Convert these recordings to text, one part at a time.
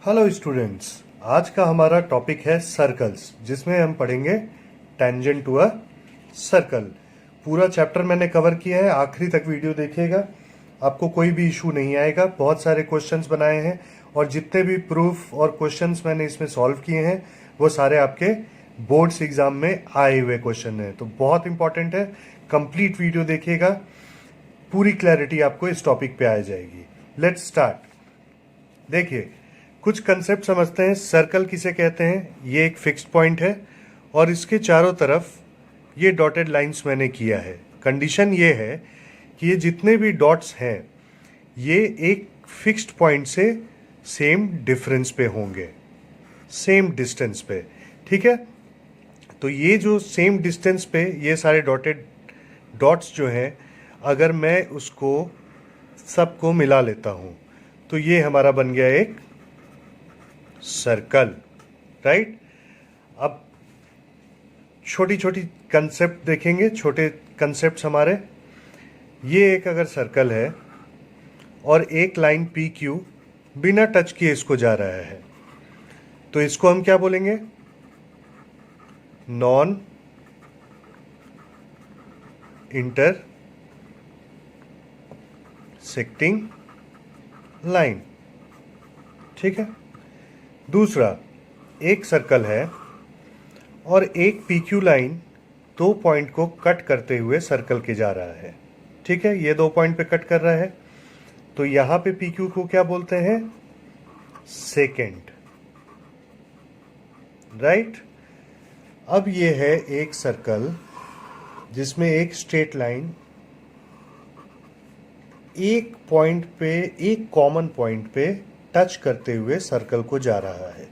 Hello students, आज का हमारा टॉपिक है सर्कल्स, जिसमें हम पढ़ेंगे टेंजेंट टू अ सर्कल। पूरा चैप्टर मैंने कवर किया है, आखिरी तक वीडियो देखिएगा, आपको कोई भी इशू नहीं आएगा। बहुत सारे क्वेश्चंस बनाए हैं और जितने भी प्रूफ और क्वेश्चंस मैंने इसमें सॉल्व किए हैं वो सारे आपके बोर्ड्स एग्जाम में आए हुए क्वेश्चन हैं, तो बहुत इंपॉर्टेंट है। कंप्लीट वीडियो देखिएगा, पूरी क्लैरिटी आपको इस टॉपिक पे आ जाएगी। Let's start. देखिए, कुछ कंसेप्ट समझते हैं। सर्कल किसे कहते हैं? ये एक फिक्स्ड पॉइंट है और इसके चारों तरफ ये डॉटेड लाइंस मैंने किया है। कंडीशन ये है कि ये जितने भी डॉट्स हैं ये एक फिक्स्ड पॉइंट से सेम डिफरेंस पे होंगे, सेम डिस्टेंस पे। ठीक है, तो ये जो सेम डिस्टेंस पे ये सारे डॉटेड डॉट्स जो हैं, अगर मैं उसको सबको मिला लेता हूँ तो ये हमारा बन गया एक सर्कल, राइट। अब छोटी छोटी कंसेप्ट देखेंगे, छोटे कंसेप्ट हमारे। ये एक अगर सर्कल है और एक लाइन पी क्यू बिना टच किए इसको जा रहा है, तो इसको हम क्या बोलेंगे? Non intersecting line. ठीक है। दूसरा, एक सर्कल है और एक PQ लाइन दो पॉइंट को कट करते हुए सर्कल के जा रहा है। ठीक है, ये दो पॉइंट पे कट कर रहा है, तो यहां पे PQ को क्या बोलते हैं? Second, right. अब ये है एक सर्कल जिसमें एक स्ट्रेट लाइन एक पॉइंट पे, एक कॉमन पॉइंट पे टच करते हुए सर्कल को जा रहा है,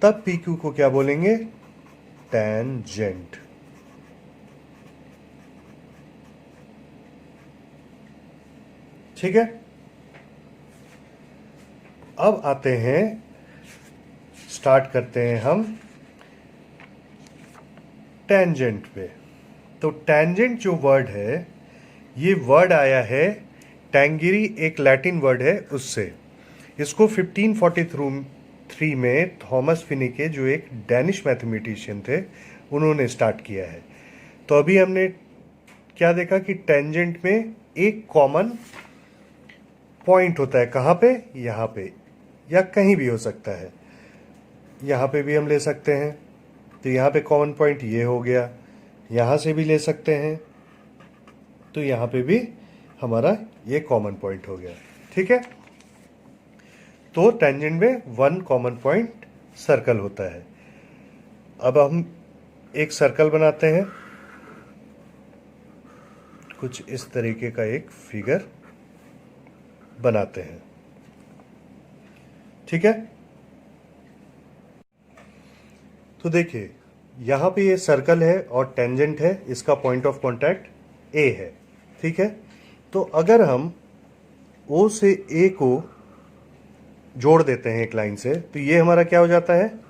तब PQ को क्या बोलेंगे? टेंजेंट। ठीक है। अब आते हैं, स्टार्ट करते हैं हम टेंजेंट पे। तो टेंजेंट जो वर्ड है, ये वर्ड आया है टैंगिरी, एक लैटिन वर्ड है उससे। इसको 1543 में थॉमस फिनिके, जो एक डैनिश मैथमेटिशियन थे, उन्होंने स्टार्ट किया है। तो अभी हमने क्या देखा कि टेंजेंट में एक कॉमन पॉइंट होता है। कहाँ पे? यहाँ पे, या कहीं भी हो सकता है। यहाँ पे भी हम ले सकते हैं, तो यहाँ पे कॉमन पॉइंट ये हो गया। यहाँ से भी ले सकते हैं, तो यहाँ पे भी हमारा ये कॉमन पॉइंट हो गया। ठीक है, तो टेंजेंट में वन कॉमन पॉइंट सर्कल होता है। अब हम एक सर्कल बनाते हैं, कुछ इस तरीके का एक फिगर बनाते हैं। ठीक है, तो देखिए, यहां पे ये सर्कल है और टेंजेंट है, इसका पॉइंट ऑफ कांटेक्ट ए है। ठीक है, तो अगर हम ओ से ए को जोड़ देते हैं एक लाइन से, तो ये हमारा क्या हो जाता है?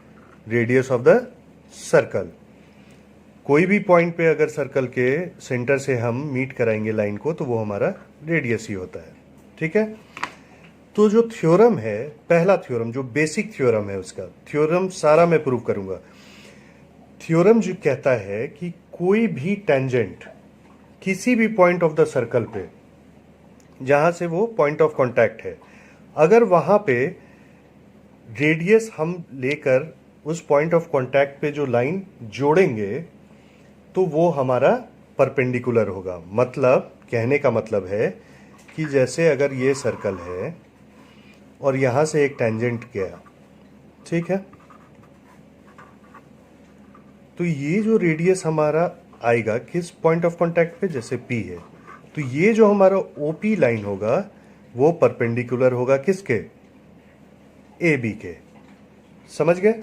Radius of the circle. कोई भी पॉइंट पे अगर सर्कल के सेंटर से हम मीट कराएंगे लाइन को, तो वो हमारा रेडियस ही होता है। ठीक है, तो जो थ्योरम है, पहला थ्योरम जो बेसिक थ्योरम है, उसका थ्योरम सारा मैं प्रूव करूंगा। थ्योरम जो कहता है कि कोई भी टेंजेंट किसी भी पॉइंट ऑफ द सर्कल पे, जहां से वो पॉइंट ऑफ कांटेक्ट है, अगर वहां पे रेडियस हम लेकर उस पॉइंट ऑफ कांटेक्ट पे जो लाइन जोड़ेंगे, तो वो हमारा परपेंडिकुलर होगा। मतलब, कहने का मतलब है कि जैसे अगर ये सर्कल है और यहां से एक टेंजेंट गया, ठीक है, तो ये जो रेडियस हमारा आएगा किस पॉइंट ऑफ कांटेक्ट पे? जैसे P है, तो ये जो हमारा OP लाइन होगा वो परपेंडिकुलर होगा किसके? AB के। समझ गए?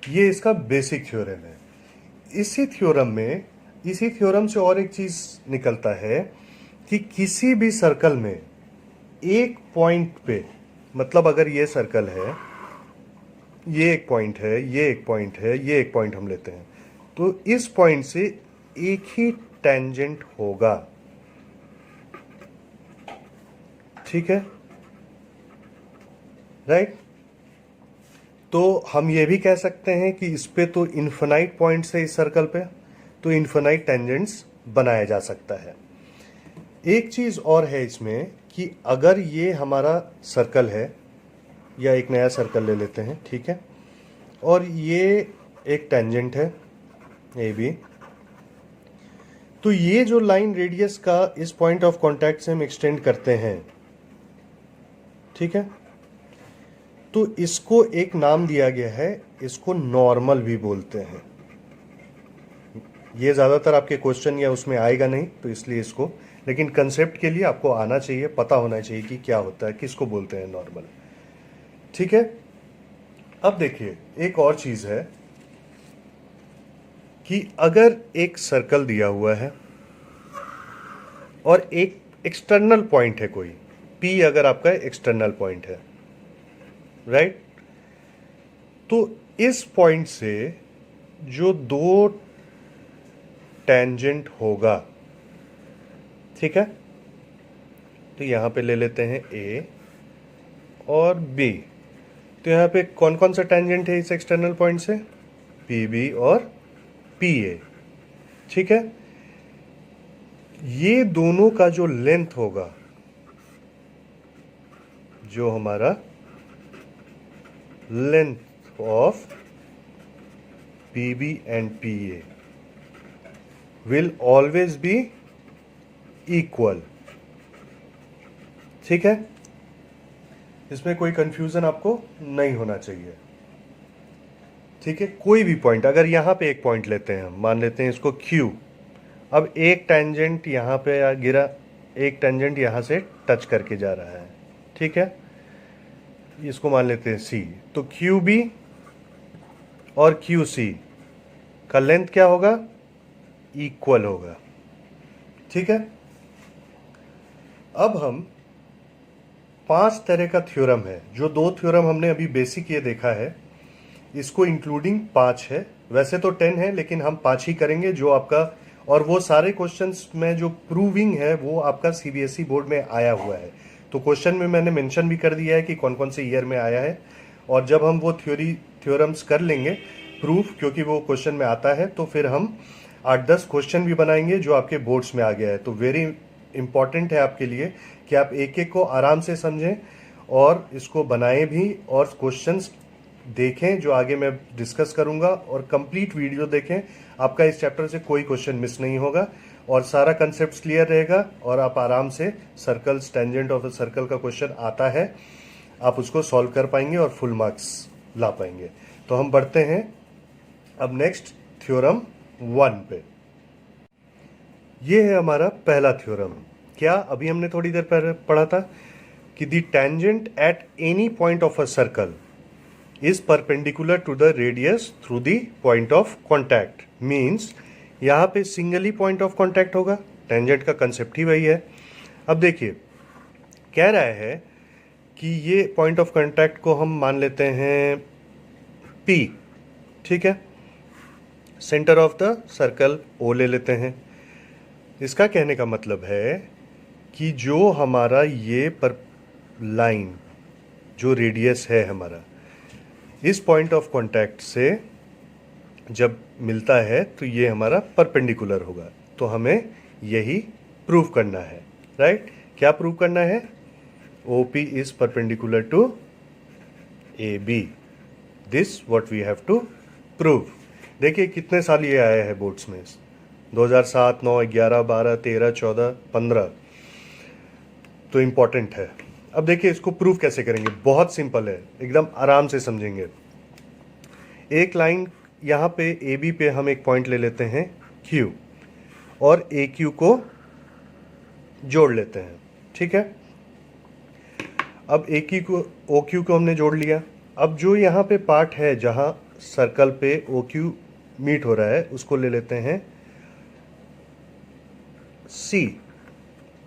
ये इसका बेसिक थ्योरम है। इसी थ्योरम से और एक चीज निकलता है कि किसी भी सर्कल में एक पॉइंट पे, मतलब अगर ये सर्कल है, ये एक पॉइंट है, ये एक पॉइंट है, ये एक पॉइंट हम लेते हैं, तो इस पॉइंट से एक ही टेंजेंट होगा। ठीक है, राइट। तो हम ये भी कह सकते हैं कि इस पे तो इन्फिनाइट पॉइंट्स है इस सर्कल पे, तो इन्फिनाइट टेंजेंट्स बनाया जा सकता है। एक चीज़ और है इसमें कि अगर ये हमारा सर्कल है, या एक नया सर्कल ले लेते हैं, ठीक है, और ये एक टेंजेंट है ए बी, तो ये जो लाइन रेडियस का इस पॉइंट ऑफ कांटेक्ट से हम एक्सटेंड करते हैं, ठीक है, तो इसको एक नाम दिया गया है, इसको नॉर्मल भी बोलते हैं। ये ज़्यादातर आपके क्वेश्चन या उसमें आएगा नहीं, तो इसलिए इसको, लेकिन कंसेप्ट के लिए आपको आना चाहिए, पता होना चाहिए कि क्या होता है, किसको बोलते हैं नॉर्मल, ठीक है। अब देखिए एक और चीज़ है कि अगर एक सर्कल दिया हुआ है और एक एक्सटर्नल पॉइंट है कोई, P अगर आपका एक्सटर्नल पॉइंट है, राइट, तो इस पॉइंट से जो दो टेंजेंट होगा, ठीक है, तो यहां पे ले लेते हैं A और B, तो यहां पे कौन कौन सा टेंजेंट है इस एक्सटर्नल पॉइंट से, PB और PA, ठीक है। ये दोनों का जो लेंथ होगा, जो हमारा length of PB and PA will always be equal, ठीक है। इसमें कोई कंफ्यूजन आपको नहीं होना चाहिए, ठीक है। कोई भी पॉइंट, अगर यहां पे एक पॉइंट लेते हैं, मान लेते हैं इसको Q, अब एक टेंजेंट यहां पे गिरा, एक टेंजेंट यहां से टच करके जा रहा है, ठीक है, इसको मान लेते हैं C, तो QB और QC का लेंथ क्या होगा, इक्वल होगा, ठीक है। अब हम 5 तरह का थ्योरम है, जो 2 थ्योरम हमने अभी बेसिक ये देखा है, इसको इंक्लूडिंग 5 है, वैसे तो 10 है लेकिन हम 5 ही करेंगे जो आपका, और वो सारे क्वेश्चंस में जो प्रूविंग है वो आपका CBSE बोर्ड में आया हुआ है, तो क्वेश्चन में मैंने मेंशन भी कर दिया है कि कौन कौन से ईयर में आया है, और जब हम वो थ्योरम्स कर लेंगे प्रूफ, क्योंकि वो क्वेश्चन में आता है, तो फिर हम 8-10 क्वेश्चन भी बनाएंगे जो आपके बोर्ड्स में आ गया है। तो वेरी इंपॉर्टेंट है आपके लिए कि आप एक एक को आराम से समझें और इसको बनाएं भी, और क्वेश्चंस देखें जो आगे मैं डिस्कस करूंगा, और कंप्लीट वीडियो देखें, आपका इस चैप्टर से कोई क्वेश्चन मिस नहीं होगा और सारा कंसेप्ट क्लियर रहेगा, और आप आराम से circles, tangent of a circle का क्वेश्चन आता है, आप उसको सॉल्व कर पाएंगे और फुल मार्क्स ला पाएंगे। तो हम बढ़ते हैं अब नेक्स्ट थ्योरम 1 पे। ये है हमारा पहला थ्योरम। क्या अभी हमने थोड़ी देर पहले पढ़ा था कि the tangent at any point of a circle is perpendicular to the radius through the point of contact, means यहाँ पे सिंगल ही पॉइंट ऑफ कॉन्टैक्ट होगा, टेंजेंट का कंसेप्ट ही वही है। अब देखिए कह रहा है कि ये पॉइंट ऑफ कॉन्टैक्ट को हम मान लेते हैं P, ठीक है, centre of the circle O ले लेते हैं। इसका कहने का मतलब है कि जो हमारा ये पर लाइन जो रेडियस है हमारा, इस पॉइंट ऑफ कांटेक्ट से जब मिलता है तो ये हमारा परपेंडिकुलर होगा, तो हमें यही प्रूव करना है, राइट। क्या प्रूव करना है, OP is perpendicular to AB, this what we have to prove. देखिए कितने साल ये आया है बोर्ड्स में, 2007, 9, 11, 12, 13, 14, 15, तो इम्पॉर्टेंट है। अब देखिए इसको प्रूव कैसे करेंगे, बहुत सिंपल है, एकदम आराम से समझेंगे। एक लाइन यहाँ पे AB पे हम एक पॉइंट ले लेते हैं Q, और AQ को जोड़ लेते हैं, ठीक है। अब AQ को OQ को हमने जोड़ लिया। अब जो यहाँ पे पार्ट है जहाँ सर्कल पे OQ मीट हो रहा है, उसको ले लेते हैं C,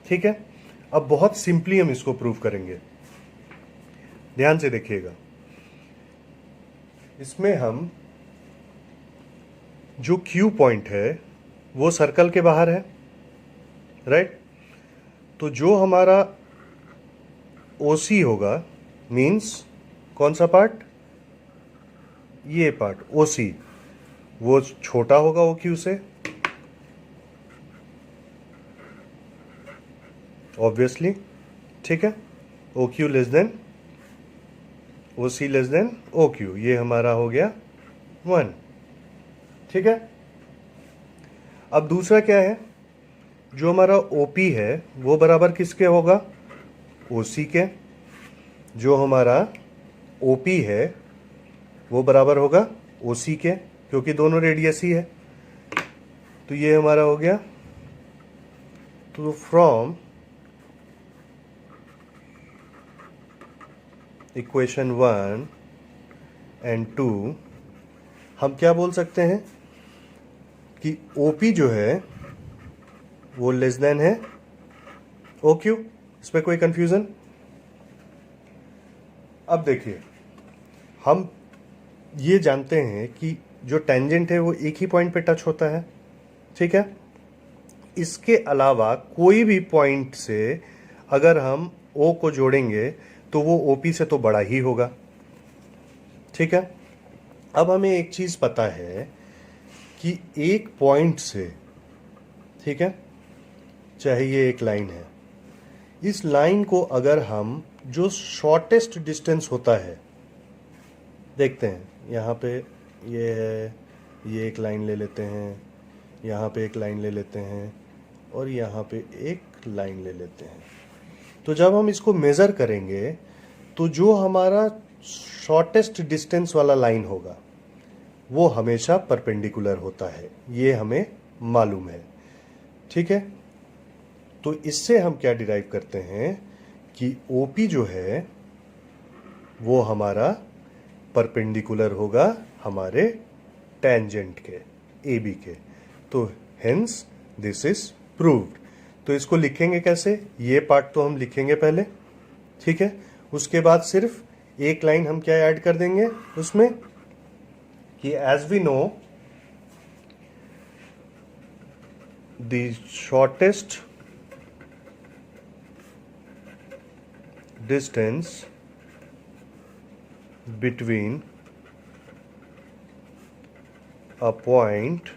ठीक है। अब बहुत सिंपली हम इसको प्रूव करेंगे, ध्यान से देखिएगा। इसमें हम जो Q पॉइंट है वो सर्कल के बाहर है, राइट, तो जो हमारा OC होगा, मीन्स कौन सा पार्ट, ये पार्ट OC वो छोटा होगा OQ से, ऑब्वियसली, ठीक है। OQ less than OC less than OQ, ये हमारा हो गया 1, ठीक है। अब दूसरा क्या है, जो हमारा OP है वो बराबर किसके होगा, OC के। जो हमारा OP है वो बराबर होगा OC के, क्योंकि दोनों रेडियस ही है। तो ये हमारा हो गया, तो फ्रॉम इक्वेशन 1 एंड 2 हम क्या बोल सकते हैं कि OP जो है वो लेस देन है OQ। इसमें कोई कंफ्यूजन? अब देखिए, हम ये जानते हैं कि जो टेंजेंट है वो एक ही पॉइंट पे टच होता है, ठीक है। इसके अलावा कोई भी पॉइंट से अगर हम O को जोड़ेंगे तो वो OP से तो बड़ा ही होगा, ठीक है। अब हमें एक चीज पता है कि एक पॉइंट से, ठीक है, चाहे ये एक लाइन है, इस लाइन को अगर हम जो शॉर्टेस्ट डिस्टेंस होता है, देखते हैं यहाँ पे ये है, ये एक लाइन ले लेते हैं, यहाँ पे एक लाइन ले लेते हैं, और यहाँ पे एक लाइन ले लेते हैं। तो जब हम इसको मेज़र करेंगे तो जो हमारा शॉर्टेस्ट डिस्टेंस वाला लाइन होगा वो हमेशा परपेंडिकुलर होता है, ये हमें मालूम है, ठीक है। तो इससे हम क्या डिराइव करते हैं कि OP जो है वो हमारा परपेंडिकुलर होगा हमारे टेंजेंट के, AB के। तो हेंस दिस इज प्रूव्ड। तो इसको लिखेंगे कैसे, ये पार्ट तो हम लिखेंगे पहले, ठीक है। उसके बाद सिर्फ एक लाइन हम क्या ऐड कर देंगे उसमें कि as we know the shortest distance between a point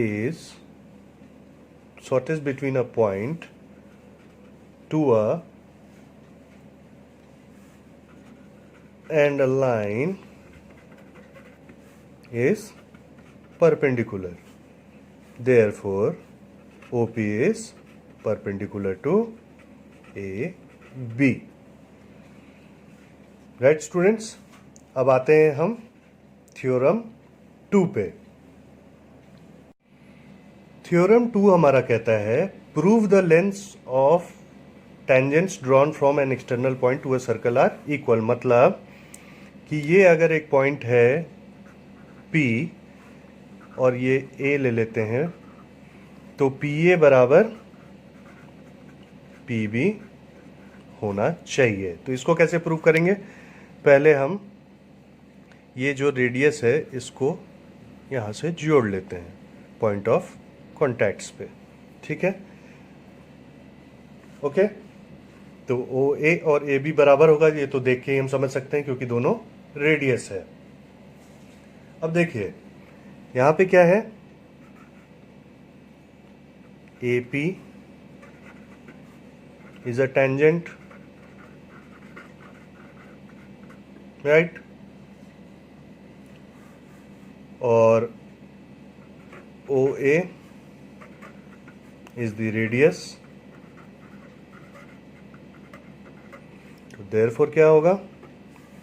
is shortest between a point to a and a line is perpendicular, therefore OP is perpendicular to AB। Right students, अब आते हैं हम थ्योरम 2 पे। Theorem 2 हमारा कहता है prove the lengths of tangents drawn from an external point to a circle are equal. मतलब कि ये अगर एक पॉइंट है P और ये A ले लेते हैं, तो PA बराबर PB होना चाहिए। तो इसको कैसे प्रूव करेंगे, पहले हम ये जो रेडियस है इसको यहाँ से जोड़ लेते हैं पॉइंट ऑफ कॉन्टैक्ट्स पे, ठीक है, ओके। तो OA और AB बराबर होगा, ये तो देख के ही हम समझ सकते हैं क्योंकि दोनों रेडियस है। अब देखिए यहाँ पे क्या है, AP is a tangent, right, और OA is the radius। तो therefore क्या होगा,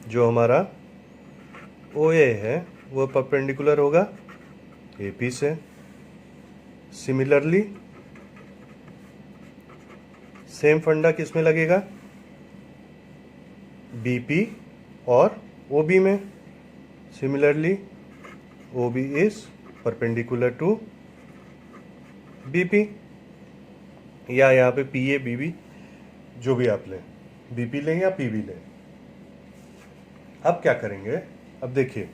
जो हमारा OA है वो परपेंडिकुलर होगा AP से। सिमिलरली सेम फंडा किस में लगेगा, BP और OB में। Similarly OB is perpendicular to BP, या यहाँ पे PA BB जो भी आप लें, BP लें या PB लें। अब क्या करेंगे, अब देखिए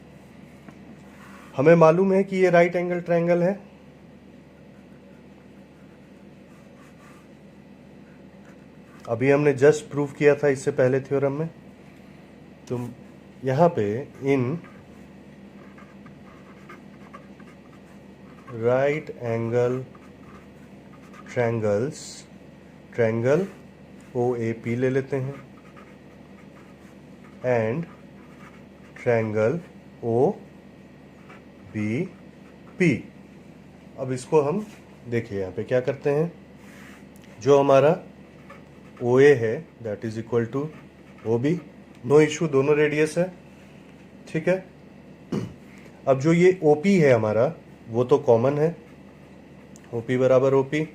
हमें मालूम है कि ये राइट एंगल ट्रायंगल है, अभी हमने जस्ट प्रूव किया था इससे पहले थ्योरम में। तो यहाँ पे इन right angle triangles, triangle OAP ले लेते हैं एंड ट्रायंगल OBP। अब इसको हम देखिए यहाँ पे क्या करते हैं, जो हमारा OA है that is equal to OB, no issue, दोनों रेडियस है, ठीक है। अब जो ये OP है हमारा वो तो कॉमन है, OP बराबर OP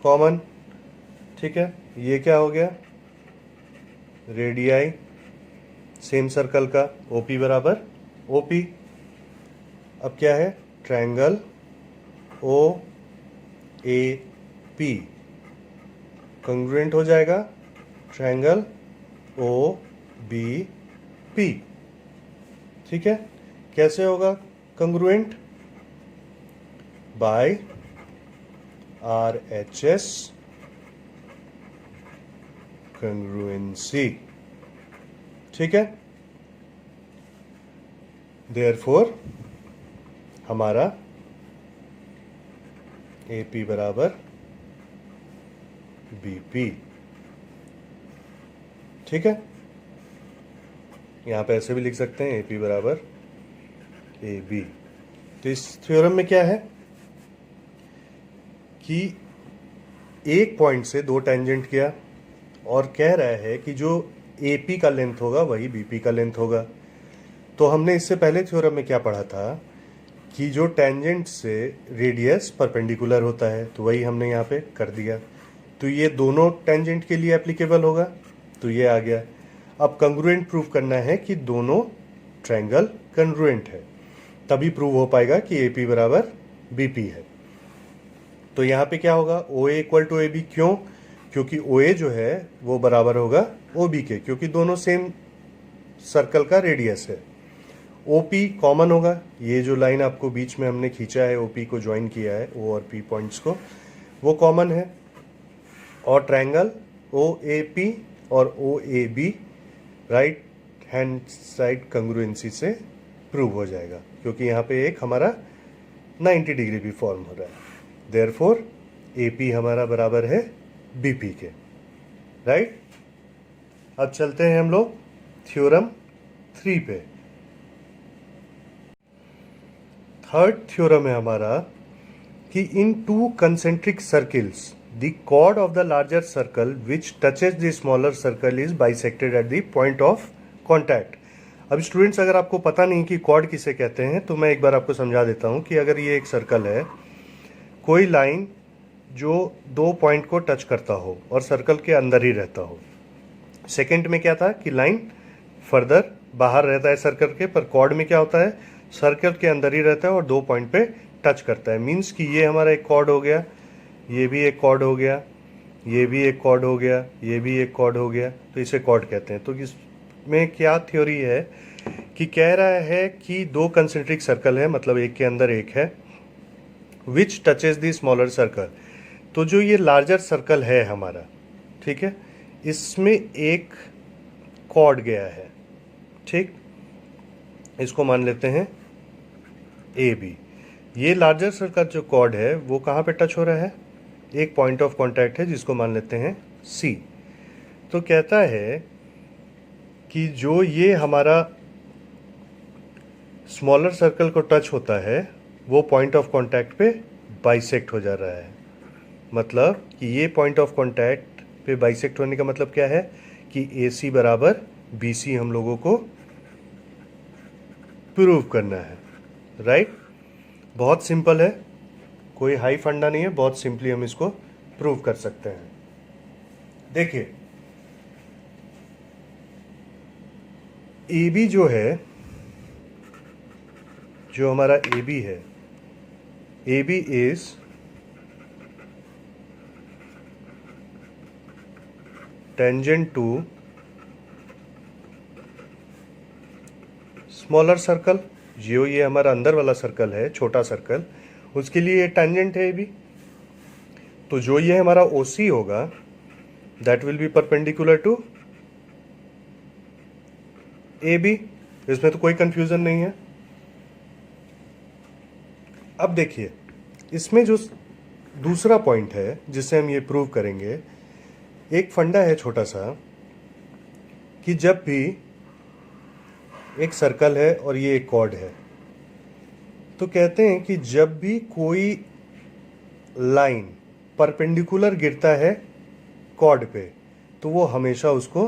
कॉमन, ठीक है। ये क्या हो गया, रेडियाई सेम सर्कल का, OP बराबर OP। अब क्या है, ट्रायंगल OAP कंग्रुएंट हो जाएगा ट्रायंगल OBP, ठीक है। कैसे होगा कंग्रुएंट, बाय RHS कंग्रुएंसी, ठीक है। देयरफॉर हमारा AP बराबर BP, ठीक है। यहां पे ऐसे भी लिख सकते हैं AP बराबर AB। तो इस थ्योरम में क्या है कि एक पॉइंट से दो टेंजेंट किया और कह रहा है कि जो AP का लेंथ होगा वही BP का लेंथ होगा। तो हमने इससे पहले थ्योरम में क्या पढ़ा था कि जो टेंजेंट से रेडियस परपेंडिकुलर होता है, तो वही हमने यहाँ पे कर दिया। तो ये दोनों टेंजेंट के लिए एप्लीकेबल होगा, तो ये आ गया। अब कंग्रुएंट प्रूव करना है कि दोनों ट्रायंगल कंग्रुएंट है, तभी प्रूव हो पाएगा कि AP बराबर BP है। तो यहाँ पे क्या होगा, OA इक्वल टू AB, क्यों, क्योंकि OA जो है वो बराबर होगा OB के, क्योंकि दोनों सेम सर्कल का रेडियस है। OP कॉमन होगा, ये जो लाइन आपको बीच में हमने खींचा है, OP को ज्वाइन किया है O और P पॉइंट्स को, वो कॉमन है। और ट्रायंगल OAP और OAB राइट हैंड साइड कंग्रुएंसी से प्रूव हो जाएगा, क्योंकि यहाँ पे एक हमारा 90 डिग्री भी फॉर्म हो रहा है। देयरफॉर AP हमारा बराबर है BP के, राइट। अब चलते हैं हम लोग थ्योरम 3 पे। थर्ड थ्योरम है हमारा कि in two concentric circles the chord of the larger circle which touches the smaller circle is bisected at the point of contact. अब स्टूडेंट्स, अगर आपको पता नहीं कि कॉर्ड किसे कहते हैं तो मैं एक बार आपको समझा देता हूं कि अगर ये एक सर्कल है, कोई लाइन जो दो पॉइंट को टच करता हो और सर्कल के अंदर ही रहता हो। सेकेंड में क्या था कि लाइन फर्दर बाहर रहता है सर्कल के, पर कॉर्ड में क्या होता है, सर्कल के अंदर ही रहता है और दो पॉइंट पे टच करता है। मीन्स कि ये हमारा एक कॉर्ड हो गया, ये भी एक कॉर्ड हो गया, ये भी एक कॉर्ड हो गया, ये भी एक कॉर्ड हो गया, तो इसे कॉर्ड कहते हैं। तो इसमें क्या थ्योरी है कि कह रहा है कि दो कंसेंट्रिक सर्कल है, मतलब एक के अंदर एक है, विच टचेस द स्मॉलर सर्कल। तो जो ये लार्जर सर्कल है हमारा, ठीक है, इसमें एक कॉर्ड गया है, ठीक, इसको मान लेते हैं AB। ये लार्जर सर्कल जो कॉर्ड है वो कहाँ पे टच हो रहा है, एक पॉइंट ऑफ कांटेक्ट है जिसको मान लेते हैं C। तो कहता है कि जो ये हमारा स्मॉलर सर्कल को टच होता है वो पॉइंट ऑफ कांटेक्ट पे बाइसेक्ट हो जा रहा है। मतलब कि ये पॉइंट ऑफ कांटेक्ट पे बाइसेक्ट होने का मतलब क्या है कि AC बराबर BC हम लोगों को प्रूव करना है, राइट। बहुत सिंपल है, कोई हाई फंडा नहीं है, बहुत सिंपली हम इसको प्रूव कर सकते हैं। देखिए AB जो है, जो हमारा AB है, AB is tangent to smaller circle. जो ये हमारा अंदर वाला सर्कल है, छोटा सर्कल, उसके लिए ये टेंजेंट है AB। तो जो ये हमारा OC होगा that will be perpendicular to A B. इसमें तो कोई कंफ्यूजन नहीं है। अब देखिए, इसमें जो दूसरा पॉइंट है जिससे हम ये प्रूव करेंगे, एक फंडा है छोटा सा, कि जब भी एक सर्कल है और ये एक कॉर्ड है, तो कहते हैं कि जब भी कोई लाइन परपेंडिकुलर गिरता है कॉर्ड पे, तो वो हमेशा उसको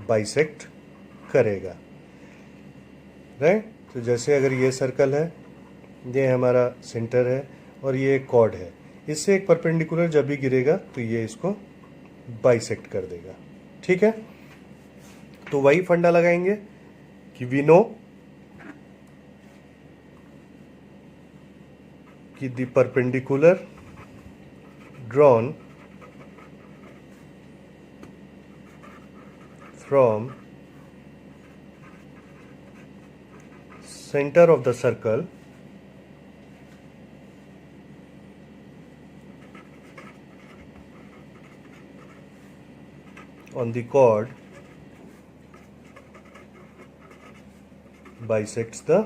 बाइसेक्ट करेगा, राइट। तो जैसे अगर ये सर्कल है, ये हमारा सेंटर है और ये एक कॉर्ड है, इससे एक परपेंडिकुलर जब भी गिरेगा तो ये इसको बाइसेक्ट कर देगा, ठीक है। तो वही फंडा लगाएंगे कि वी नो कि the perpendicular drawn from center of the circle on the chord bisects the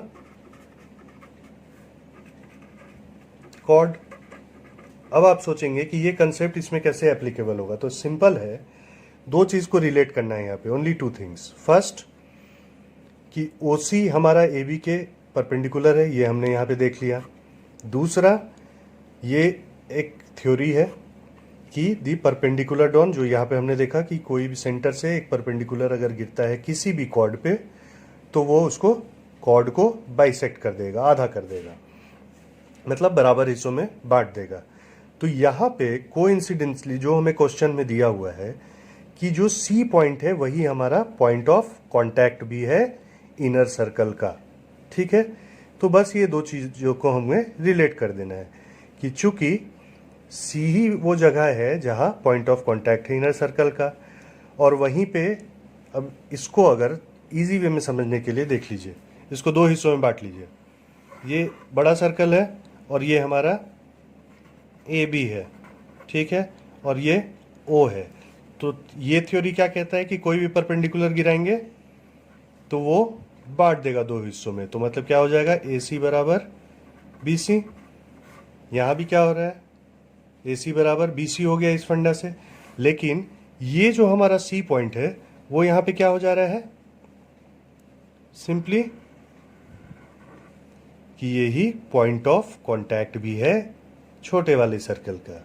chord। अब आप सोचेंगे कि ये कंसेप्ट इसमें कैसे एप्लीकेबल होगा, तो सिंपल है, दो चीज को रिलेट करना है यहाँ पे, ओनली टू थिंग्स। फर्स्ट कि ओसी हमारा ए बी के परपेंडिकुलर है, ये हमने यहाँ पे देख लिया। दूसरा, ये एक थ्योरी है कि दी परपेंडिकुलर ड्रॉन, जो यहाँ पे हमने देखा कि कोई भी सेंटर से एक परपेंडिकुलर अगर गिरता है किसी भी कॉर्ड पे, तो वो उसको कॉर्ड को बाइसेक्ट कर देगा, आधा कर देगा, मतलब बराबर हिस्सों में बांट देगा। तो यहाँ पे कोइंसिडेंटली जो हमें क्वेश्चन में दिया हुआ है कि जो सी पॉइंट है वही हमारा पॉइंट ऑफ कांटेक्ट भी है इनर सर्कल का, ठीक है। तो बस ये दो चीजों को हमें रिलेट कर देना है कि चूंकि सी ही वो जगह है जहां पॉइंट ऑफ कांटेक्ट है इनर सर्कल का, और वहीं पे अब इसको अगर इजी वे में समझने के लिए देख लीजिए, इसको दो हिस्सों में बांट लीजिए। ये बड़ा सर्कल है और ये हमारा ए बी है, ठीक है, और ये ओ है। तो ये थ्योरी क्या कहता है कि कोई भी परपेंडिकुलर गिराएंगे तो वो बांट देगा दो हिस्सों में। तो मतलब क्या हो जाएगा, ए सी बराबर बी सी। यहां भी क्या हो रहा है, ए सी बराबर बी सी हो गया इस फंडा से। लेकिन ये जो हमारा सी पॉइंट है वो यहां पे क्या हो जा रहा है, सिंपली कि यही पॉइंट ऑफ कांटेक्ट भी है छोटे वाले सर्कल का।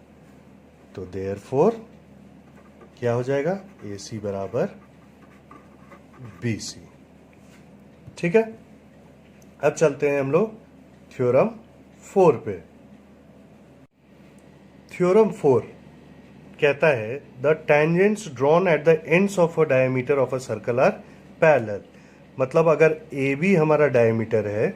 तो देयरफॉर क्या हो जाएगा, ए सी बराबर बी सी, ठीक है। अब चलते हैं हम लोग थ्योरम 4 पे। थ्योरम 4 कहता है the tangents drawn at the ends of a diameter of a circle are parallel. मतलब अगर ए बी हमारा डायमीटर है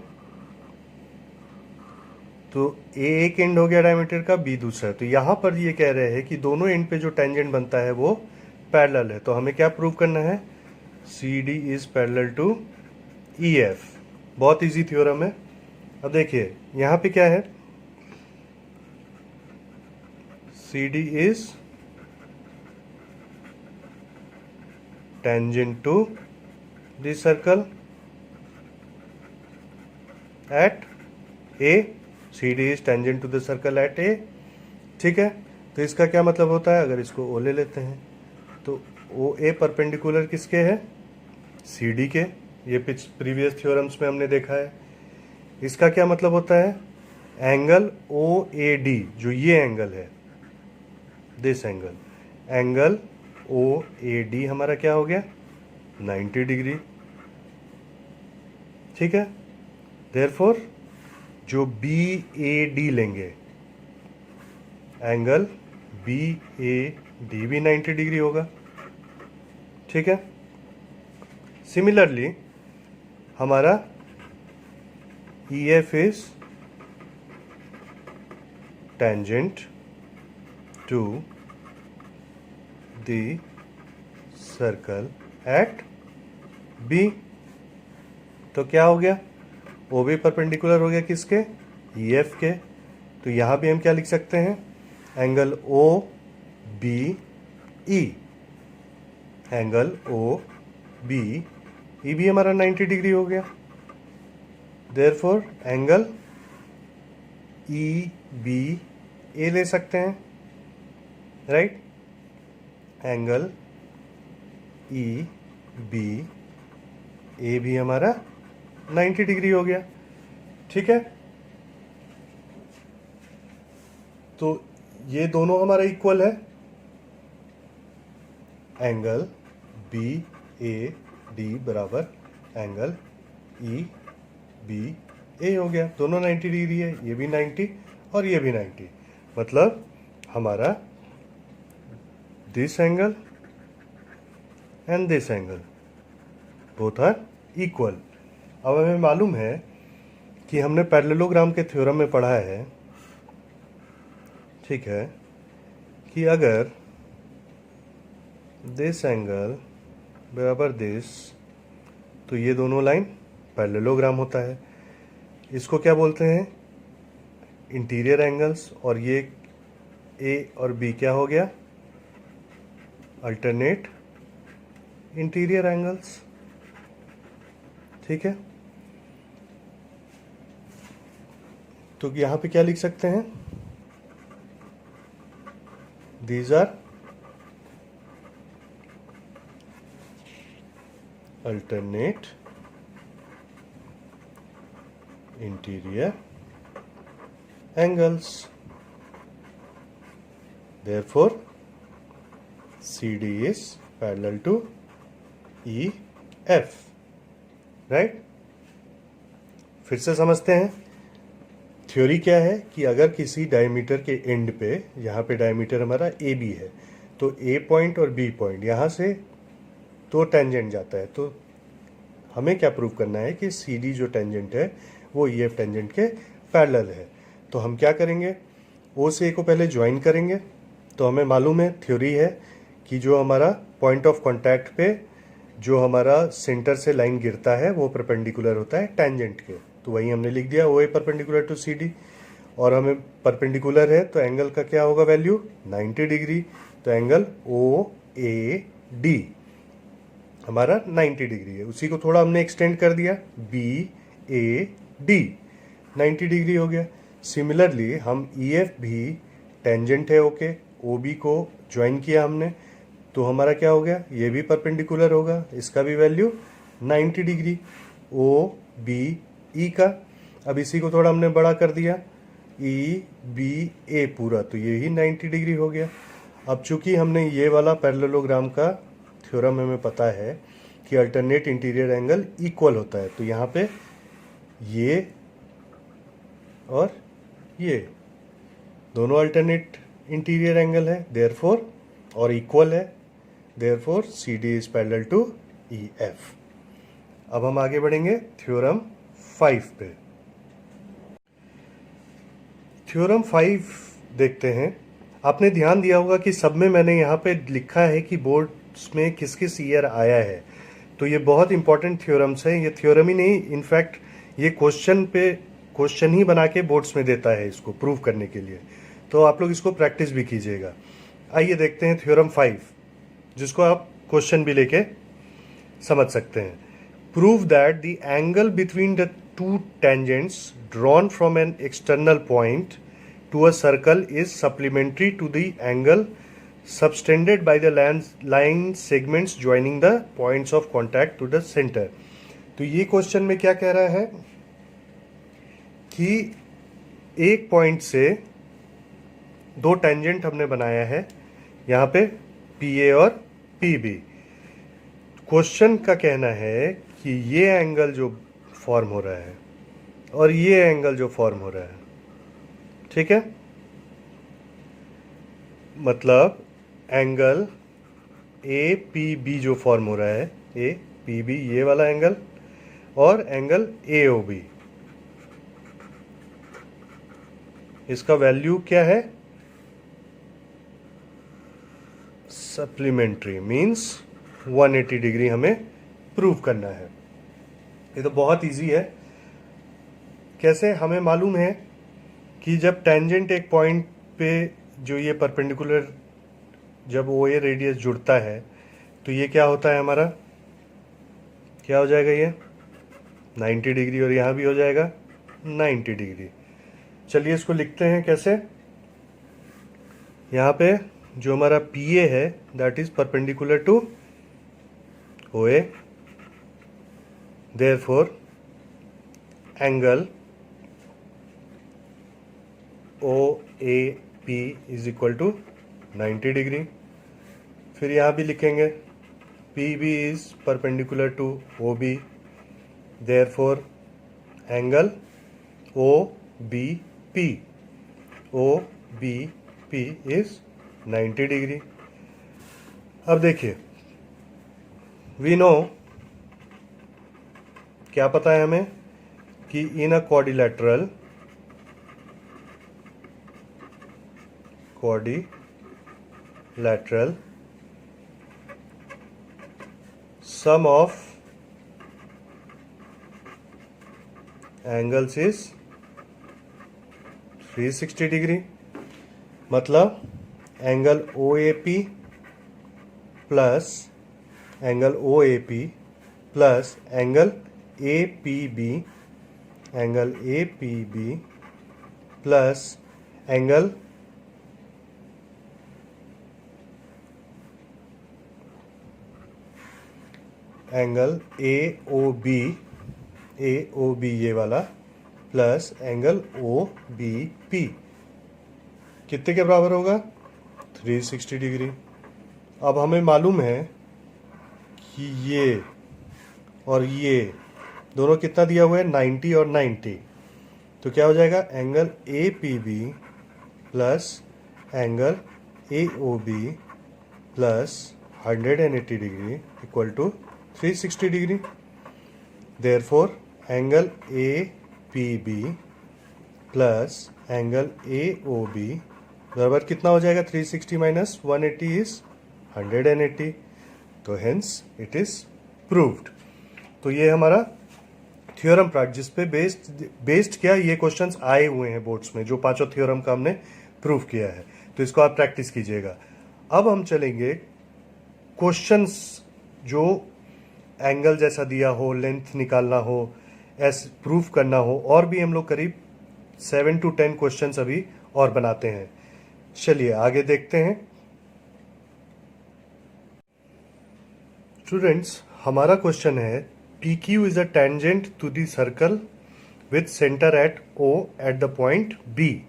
तो ए एक एंड हो गया डायमीटर का, बी दूसरा। तो यहां पर ये कह रहे हैं कि दोनों एंड पे जो टेंजेंट बनता है वो पैरेलल है। तो हमें क्या प्रूव करना है, C D is parallel to E F. बहुत इजी थ्योरम है। अब देखिए यहां पे क्या है, C D is tangent to the circle at A, C D is tangent to the circle at A, ठीक है। तो इसका क्या मतलब होता है, अगर इसको ओ ले लेते हैं तो ओ ए परपेंडिकुलर किसके है, सी डी के। ये प्रीवियस थ्योरम्स में हमने देखा है। इसका क्या मतलब होता है, एंगल ओ ए डी, जो ये एंगल है, this angle O A D हमारा क्या हो गया, 90 डिग्री, ठीक है। देयरफॉर जो बी ए डी लेंगे, एंगल बी ए डी भी 90 डिग्री होगा, ठीक है। सिमिलरली हमारा E F is tangent to the circle at B. तो क्या हो गया, ओ भी परपेंडिकुलर हो गया किसके, ई एफ के। तो यहां भी हम क्या लिख सकते हैं, angle O B E, angle O B, E भी हमारा 90 डिग्री हो गया। Therefore angle E B A ले सकते हैं, right. Angle E B A भी हमारा 90 डिग्री हो गया, ठीक है। तो ये दोनों हमारा इक्वल है। एंगल बी ए डी बराबर एंगल ई बी ए हो गया, दोनों 90 डिग्री है, ये भी 90 और ये भी 90, मतलब हमारा this angle and this angle both are equal. अब हमें मालूम है कि हमने पैरेललोग्राम के थ्योरम में पढ़ा है, ठीक है, कि अगर दिस एंगल बराबर दिस, तो ये दोनों लाइन पैरेललोग्राम होता है। इसको क्या बोलते हैं? Interior angles. और ये ए और बी क्या हो गया? अल्टरनेट इंटीरियर एंगल्स, ठीक है। तो यहां पे क्या लिख सकते हैं? These are alternate interior angles, therefore CD is parallel to EF, right. फिर से समझते हैं थ्योरी क्या है कि अगर किसी डायमीटर के एंड पे, यहाँ पे डायमीटर हमारा ए बी है, तो ए पॉइंट और बी पॉइंट यहाँ से तो टेंजेंट जाता है, तो हमें क्या प्रूव करना है कि सी डी जो टेंजेंट है वो ई एफ टेंजेंट के पैरेलल है। तो हम क्या करेंगे? ओ से ए को पहले ज्वाइन करेंगे। तो हमें मालूम है, थ्योरी है कि जो हमारा पॉइंट ऑफ कांटेक्ट पे जो हमारा सेंटर से लाइन गिरता है वो परपेंडिकुलर होता है टेंजेंट के। तो वही हमने लिख दिया, ओ ए परपेंडिकुलर टू सी डी, और हमें परपेंडिकुलर है तो एंगल का क्या होगा वैल्यू? 90 डिग्री। तो एंगल ओ ए डी हमारा 90 डिग्री है। उसी को थोड़ा हमने एक्सटेंड कर दिया, बी ए डी 90 डिग्री हो गया। सिमिलरली हम ई एफ भी टेंजेंट है ओके, ओ बी को ज्वाइन किया हमने, तो हमारा क्या हो गया? ये भी परपेंडिकुलर होगा, इसका भी value 90 degree, O B E का। अब इसी को थोड़ा हमने बड़ा कर दिया, ई बी ए पूरा, तो ये ही 90 डिग्री हो गया। अब चूंकि हमने ये वाला पैरेललोग्राम का थ्योरम हमें पता है कि अल्टरनेट इंटीरियर एंगल इक्वल होता है, तो यहाँ पे ये और ये दोनों अल्टरनेट इंटीरियर एंगल है, देयरफॉर, और इक्वल है, therefore C D is parallel to E F. अब हम आगे बढ़ेंगे थ्योरम 5 पे। थ्योरम 5 देखते हैं। आपने ध्यान दिया होगा कि सब में मैंने यहाँ पे लिखा है कि बोर्ड्स में किस किस ईयर आया है, तो ये बहुत इंपॉर्टेंट थ्योरम्स है। ये थ्योरम ही नहीं, इनफैक्ट ये क्वेश्चन ही बना के बोर्ड्स में देता है इसको प्रूव करने के लिए, तो आप लोग इसको प्रैक्टिस भी कीजिएगा। आइए देखते हैं थ्योरम 5, जिसको आप क्वेश्चन भी लेके समझ सकते हैं। Prove that the angle between the two tangents drawn from an external point to a circle is supplementary to the angle subtended by the line segments joining the points of contact to the center। तो ये question में क्या कह रहा है कि एक point से दो टेंजेंट हमने बनाया है, यहाँ पे पी ए और पी बी। क्वेश्चन का कहना है कि ये एंगल जो फॉर्म हो रहा है और ये एंगल जो फॉर्म हो रहा है, ठीक है, मतलब एंगल ए पी बी जो फॉर्म हो रहा है, ए पी बी ये वाला एंगल, और एंगल ए ओ बी, इसका वैल्यू क्या है? सप्लीमेंट्री, मींस 180 डिग्री हमें प्रूव करना है। ये तो बहुत इजी है। कैसे? हमें मालूम है कि जब टेंजेंट एक पॉइंट पे जो ये परपेंडिकुलर, जब ओ ए रेडियस जुड़ता है तो ये क्या होता है हमारा, क्या हो जाएगा ये 90 डिग्री, और यहाँ भी हो जाएगा 90 डिग्री। चलिए इसको लिखते हैं कैसे। यहाँ पे जो हमारा PA है that is perpendicular to OA, therefore angle OAP is equal to 90 degree. फिर यहाँ भी लिखेंगे PB is perpendicular to OB, therefore angle OBP is 90 degree. अब देखिए वी नो, क्या पता है हमें कि in a quadrilateral sum of angles is 360 degree. मतलब angle OAP plus angle OAP plus angle APB plus angle AOB ये वाला प्लस एंगल OBP कितने के बराबर होगा 360 डिग्री। अब हमें मालूम है कि ये और ये दोनों कितना दिया हुआ है 90 और 90, तो क्या हो जाएगा angle APB plus angle AOB plus 180 degree equal to 360 degree. Therefore angle APB plus angle AOB बराबर कितना हो जाएगा 360 माइनस 180 इज 180, तो हेंस इट इज प्रूव्ड। तो ये हमारा थ्योरम पार्ट जिस पे बेस्ड क्या ये क्वेश्चंस आए हुए हैं बोर्ड्स में, जो पांचों थ्योरम का हमने प्रूव किया है, तो इसको आप प्रैक्टिस कीजिएगा। अब हम चलेंगे क्वेश्चंस जो एंगल जैसा दिया हो, लेंथ निकालना हो, ऐसे प्रूफ करना हो, और भी हम लोग करीब 7 to 10 क्वेश्चंस अभी और बनाते हैं। चलिए आगे देखते हैं। स्टूडेंट्स हमारा क्वेश्चन है PQ is a tangent to the circle with centre at O at the point B।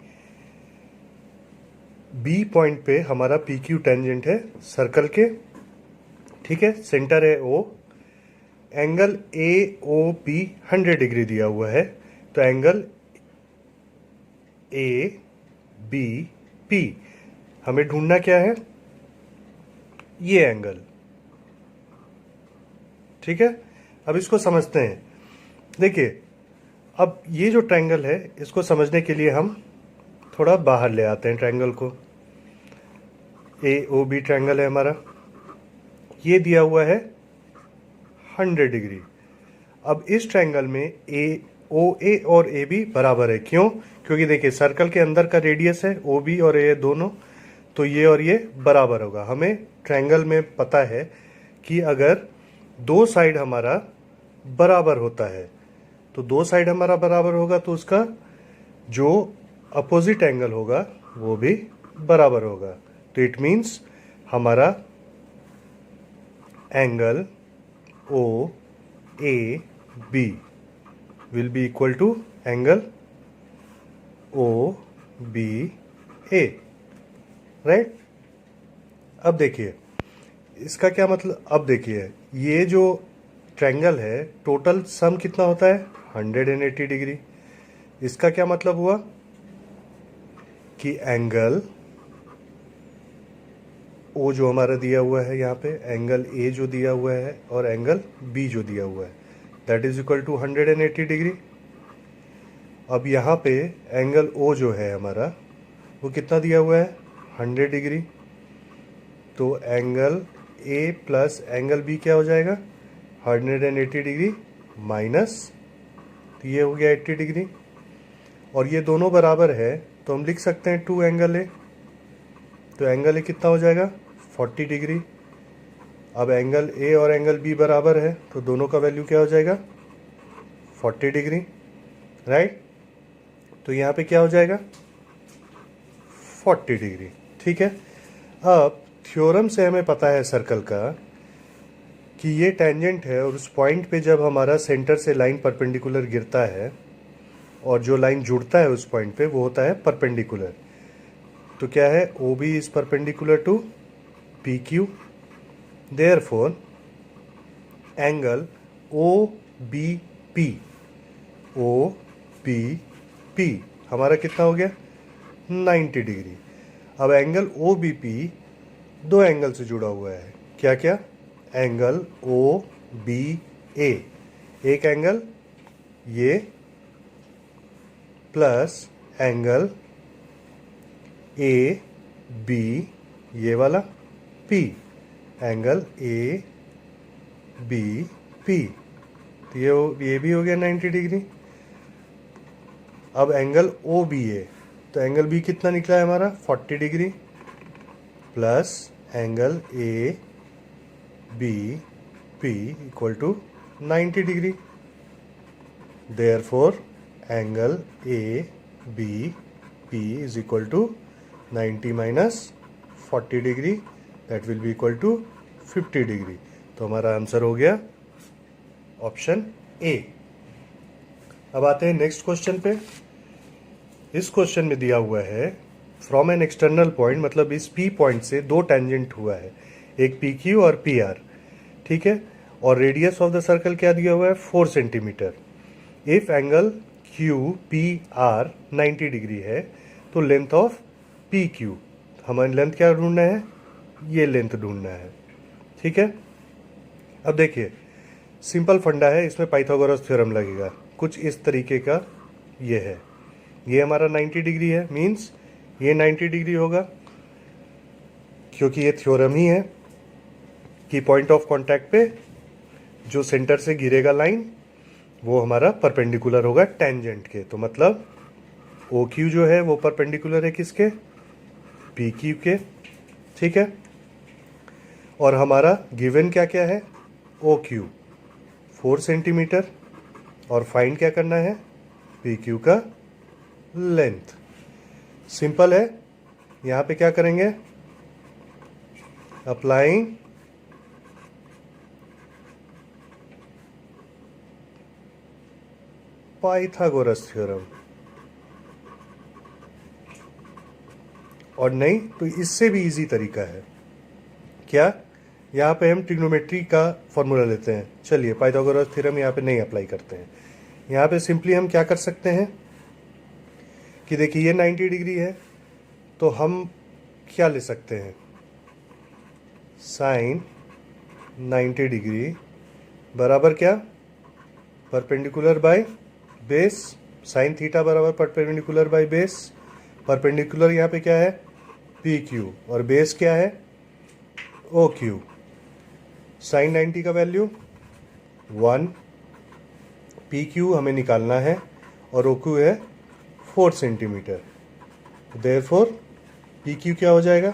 B point पे हमारा PQ टेंजेंट है सर्कल के, ठीक है, सेंटर है O, एंगल AOP 100 डिग्री दिया हुआ है, तो एंगल ABP हमें ढूंढना क्या है, ये एंगल, ठीक है। अब इसको समझते हैं। देखिए अब ये जो ट्रायंगल है इसको समझने के लिए हम थोड़ा बाहर ले आते हैं ट्रायंगल को। AOB ट्रायंगल है हमारा, ये दिया हुआ है 100 डिग्री। अब इस ट्रायंगल में OA और AB बराबर है, क्यों? क्योंकि देखिए सर्कल के अंदर का रेडियस है OB और A दोनों, तो ये और ये बराबर होगा। हमें ट्रायंगल में पता है कि अगर दो साइड हमारा बराबर होता है, तो दो साइड हमारा बराबर होगा तो उसका जो अपोजिट एंगल होगा वो भी बराबर होगा। तो इट मीन्स हमारा angle OAB will be equal to angle OBA, right. अब देखिए इसका क्या मतलब, अब देखिए ये जो ट्रायंगल है टोटल सम कितना होता है 180 डिग्री। इसका क्या मतलब हुआ कि एंगल O जो हमारा दिया हुआ है यहाँ पे, एंगल A जो दिया हुआ है और एंगल B जो दिया हुआ है, that is equal to 180 degree. अब यहाँ पे एंगल O जो है हमारा वो कितना दिया हुआ है 100 डिग्री, तो angle A plus angle B क्या हो जाएगा 180 डिग्री माइनस, तो ये हो गया 80 डिग्री, और ये दोनों बराबर है तो हम लिख सकते हैं 2 एंगल A, तो एंगल A कितना हो जाएगा 40 डिग्री। अब एंगल ए और एंगल बी बराबर है तो दोनों का वैल्यू क्या हो जाएगा 40 डिग्री, राइट। तो यहाँ पे क्या हो जाएगा 40 डिग्री, ठीक है। अब थ्योरम से हमें पता है सर्कल का कि ये टेंजेंट है और उस पॉइंट पे जब हमारा सेंटर से लाइन परपेंडिकुलर गिरता है और जो लाइन जुड़ता है उस पॉइंट पे वो होता है परपेंडिकुलर। तो क्या है O B is perpendicular to P Q, therefore angle O B P, O B P हमारा कितना हो गया 90 डिग्री। अब एंगल ओ बी पी दो एंगल से जुड़ा हुआ है, क्या क्या, एंगल ओ बी ए, एक एंगल ये प्लस एंगल ए बी ये वाला P, angle A B P, तो ये भी हो गया 90 डिग्री। अब एंगल ओ बी ए, तो एंगल बी कितना निकला है हमारा 40 degree plus angle A B P equal to 90 degree, therefore angle A B P is equal to 90 minus 40 degree, that will be equal to 50 degree. तो हमारा answer हो गया option A. अब आते हैं नेक्स्ट क्वेश्चन पे। इस क्वेश्चन में दिया हुआ है फ्रॉम एन एक्सटर्नल पॉइंट, मतलब इस पी पॉइंट से दो टेंजेंट हुआ है, एक पी क्यू और पी आर, ठीक है। और रेडियस ऑफ द सर्कल क्या दिया हुआ है 4 centimetre. If angle Q P R 90 degree है तो लेंथ ऑफ पी क्यू, हमें लेंथ क्या ढूंढना है, ये लेंथ ढूंढना है, ठीक है। अब देखिए सिंपल फंडा है, इसमें पाइथागोरस थ्योरम लगेगा, कुछ इस तरीके का ये है। ये हमारा 90 डिग्री है, मीन्स ये 90 डिग्री होगा क्योंकि ये थ्योरम ही है कि पॉइंट ऑफ कांटेक्ट पे जो सेंटर से गिरेगा लाइन वो हमारा परपेंडिकुलर होगा टेंजेंट के। तो मतलब ओ क्यू जो है वो परपेंडिकुलर है किसके, पी क्यू के, ठीक है। और हमारा गिवन क्या क्या है, ओ क्यू 4 सेंटीमीटर, और फाइंड क्या करना है पी क्यू का लेंथ। सिंपल है, यहाँ पे क्या करेंगे, अप्लाइंग पाइथागोरस थ्योरम, और नहीं तो इससे भी इजी तरीका है क्या, यहाँ पे हम ट्रिग्नोमेट्री का फॉर्मूला लेते हैं। चलिए पाइथागोरस थ्योरम यहाँ पे नहीं अप्लाई करते हैं, यहाँ पे सिंपली हम क्या कर सकते हैं कि देखिए ये 90 डिग्री है तो हम क्या ले सकते हैं, साइन 90 डिग्री बराबर क्या, perpendicular by base, sine theta बराबर परपेंडिकुलर बाय बेस। परपेंडिकुलर यहाँ पे क्या है पी क्यू और बेस क्या है ओ क्यू। साइन 90 का वैल्यू 1, पी क्यू हमें निकालना है और ओ क्यू है 4 सेंटीमीटर, देयरफॉर पी क्यू क्या हो जाएगा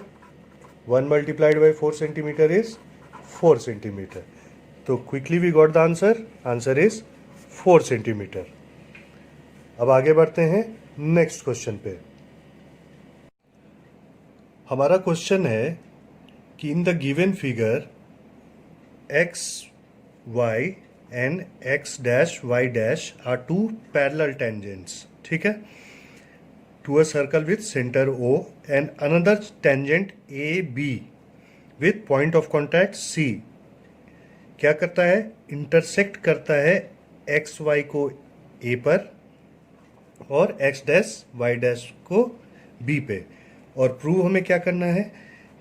1 multiplied by 4 centimetre is 4 centimetre. तो quickly we got the answer, answer is 4 centimetre. अब आगे बढ़ते हैं नेक्स्ट क्वेश्चन पे। हमारा क्वेश्चन है कि in the given figure X Y and X dash Y dash are two parallel tangents, ठीक है, to a circle with centre O and another tangent A B with point of contact C क्या करता है, intersect करता है x Y को A पर और एक्स डैश वाई डैश को B पे। और प्रूव हमें क्या करना है